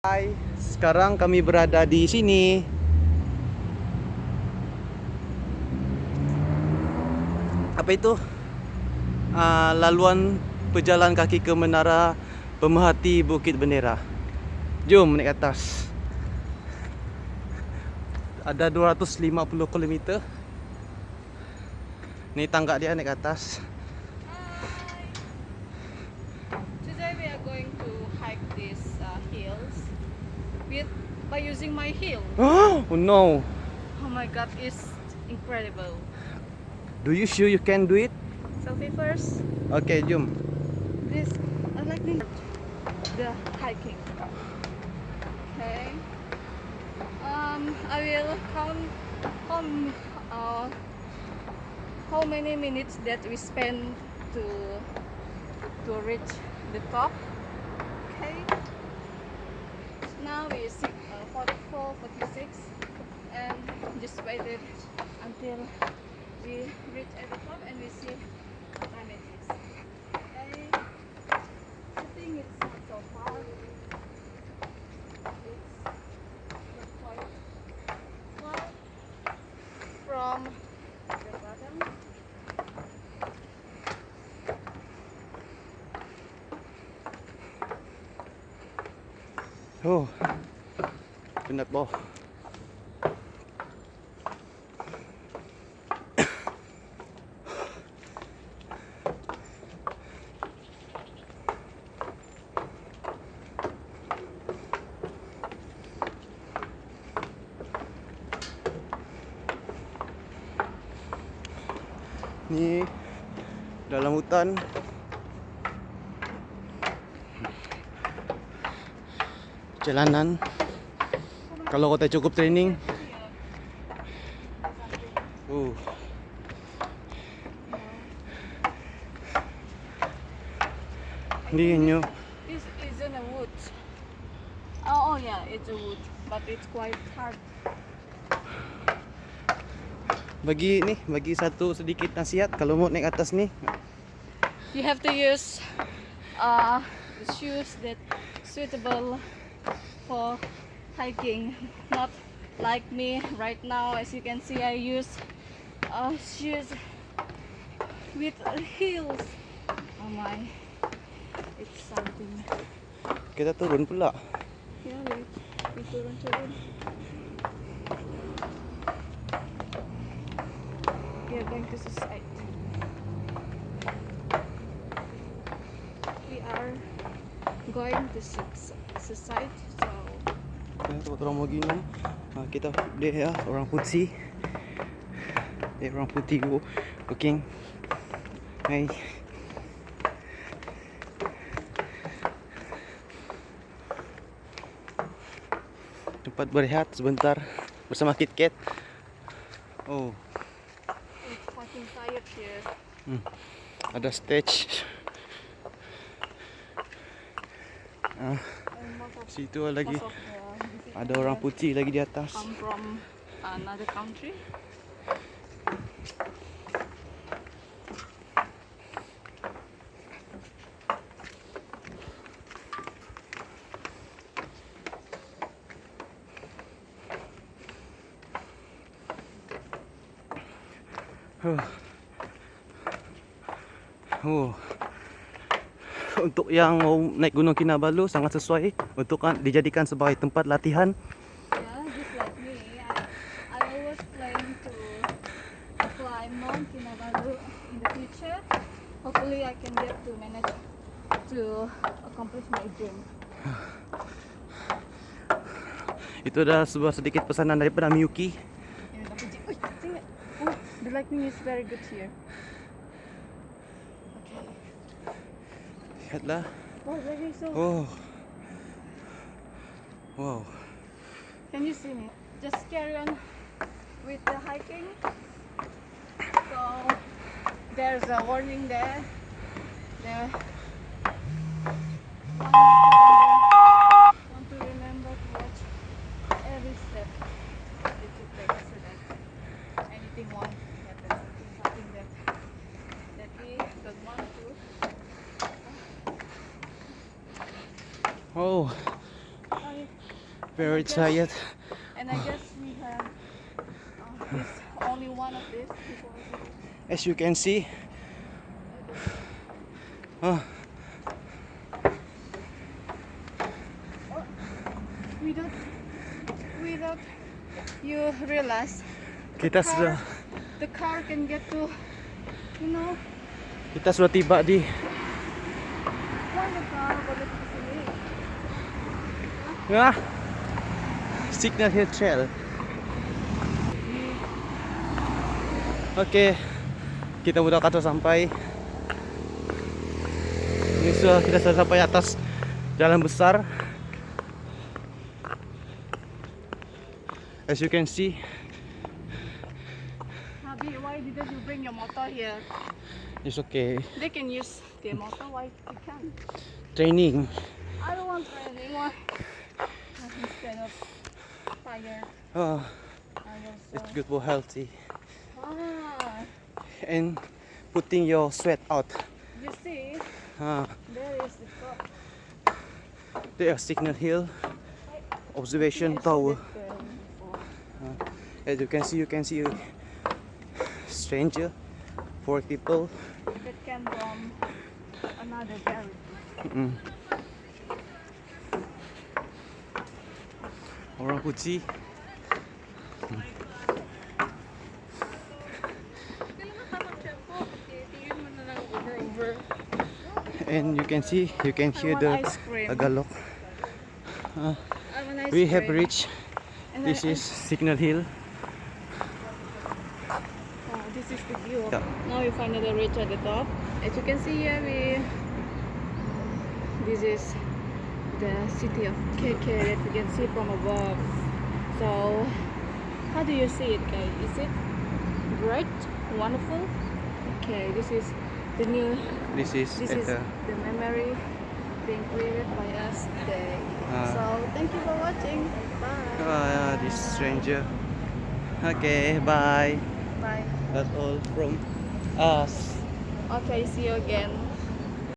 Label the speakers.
Speaker 1: Hai, sekarang kami berada di sini. Apa itu? Laluan pejalan kaki ke Menara Pemerhati Bukit Bendera. Jom naik atas. Ada 250 km. Ni tangga dia naik atas.
Speaker 2: Hi. Today we are going to hike these hills by using my heel.
Speaker 1: Oh no!
Speaker 2: Oh my god, it's incredible.
Speaker 1: Do you sure you can do it?
Speaker 2: Selfie first.
Speaker 1: Okay, jom.
Speaker 2: This I like the hiking. Okay. I will count how many minutes that we spend to reach the top. Okay. Now we see 44, 46, and just waited until we reach at the top and we see what time it is. Okay. I think it's not so far. It's not quite far from the bottom.
Speaker 1: Oh, penat boh. Ni dalam hutan. Jalanan. Kalau kau tak cukup training. Ni nyo.
Speaker 2: This isn't a wood. Oh yeah, it's a wood, but it's quite hard.
Speaker 1: Bagi satu sedikit nasihat kalau mau naik atas ni.
Speaker 2: You have to use the shoes that suitable for hiking, not like me right now. As you can see, I use shoes with heels. Oh my, it's something.
Speaker 1: Kita turun pula.
Speaker 2: Yeah, we turun. We are going to suicide. We are going to suicide, so
Speaker 1: Tempat orang mau ginum. Kita dia ya orang putih. Orang putih working. Hai. Tempat berehat sebentar bersama KitKat. Oh,
Speaker 2: it's fucking tired here.
Speaker 1: ada stage. Situ lagi ada orang putih lagi di atas.
Speaker 2: Come from another country.
Speaker 1: Untuk yang mau naik Gunung Kinabalu sangat sesuai untuk dijadikan sebagai tempat latihan.
Speaker 2: Yeah, just like me. I always plan to climb Mount Kinabalu in the future. Hopefully I can get to manage to accomplish my dream.
Speaker 1: Itu adalah sebuah sedikit pesanan daripada Miyuki.
Speaker 2: The lightning is very good here. Okay.
Speaker 1: Lihatlah.
Speaker 2: Oh, very so.
Speaker 1: Oh. Wow.
Speaker 2: Can you see me? Just carry on with the hiking. So there's a warning there. There. Want to remember to watch every step that you take so that anything won't happen. Something that we don't want to.
Speaker 1: Oh.
Speaker 2: I
Speaker 1: Very tired.
Speaker 2: And I guess we have this only one of this before
Speaker 1: As you can see. Oh,
Speaker 2: without you realize
Speaker 1: kita sudah
Speaker 2: the car can get to, you know,
Speaker 1: kita sudah tiba di
Speaker 2: one the car boleh ke sini.
Speaker 1: Signal Hill Trail. Oke, kita udah kata sampai. Ini kita sudah sampai atas jalan besar. As you can see.
Speaker 2: Abi, why didn't you bring your motor here?
Speaker 1: It's okay.
Speaker 2: They can use their motor, why you can't?
Speaker 1: Training.
Speaker 2: I don't want training. Why? Instead of tired.
Speaker 1: Oh,
Speaker 2: I also.
Speaker 1: it's good for healthy
Speaker 2: Ah,
Speaker 1: and putting your sweat out.
Speaker 2: you see,
Speaker 1: Ah,
Speaker 2: there is the top.
Speaker 1: there is Signal Hill observation
Speaker 2: Yes,
Speaker 1: tower.
Speaker 2: that girl before.
Speaker 1: As you can see stranger, 4 people.
Speaker 2: That came from another valley.
Speaker 1: Orang putih. And you can see, you can hear
Speaker 2: want
Speaker 1: the
Speaker 2: ice cream.
Speaker 1: Tagalog.
Speaker 2: I want ice
Speaker 1: We have
Speaker 2: cream.
Speaker 1: reached.
Speaker 2: And
Speaker 1: This is Signal Hill.
Speaker 2: Oh, this is the view.
Speaker 1: Yeah.
Speaker 2: Now we finally reach at the top. As you can see here, this is the city of KK that you can see from above. So, how do you see it, guys? Is it great, wonderful? Okay, this is the new.
Speaker 1: This is
Speaker 2: This
Speaker 1: at
Speaker 2: is the memory being created by us today. So, thank you for watching. Bye.
Speaker 1: this stranger. Okay, bye.
Speaker 2: Bye.
Speaker 1: That's all from us.
Speaker 2: Okay, see you again.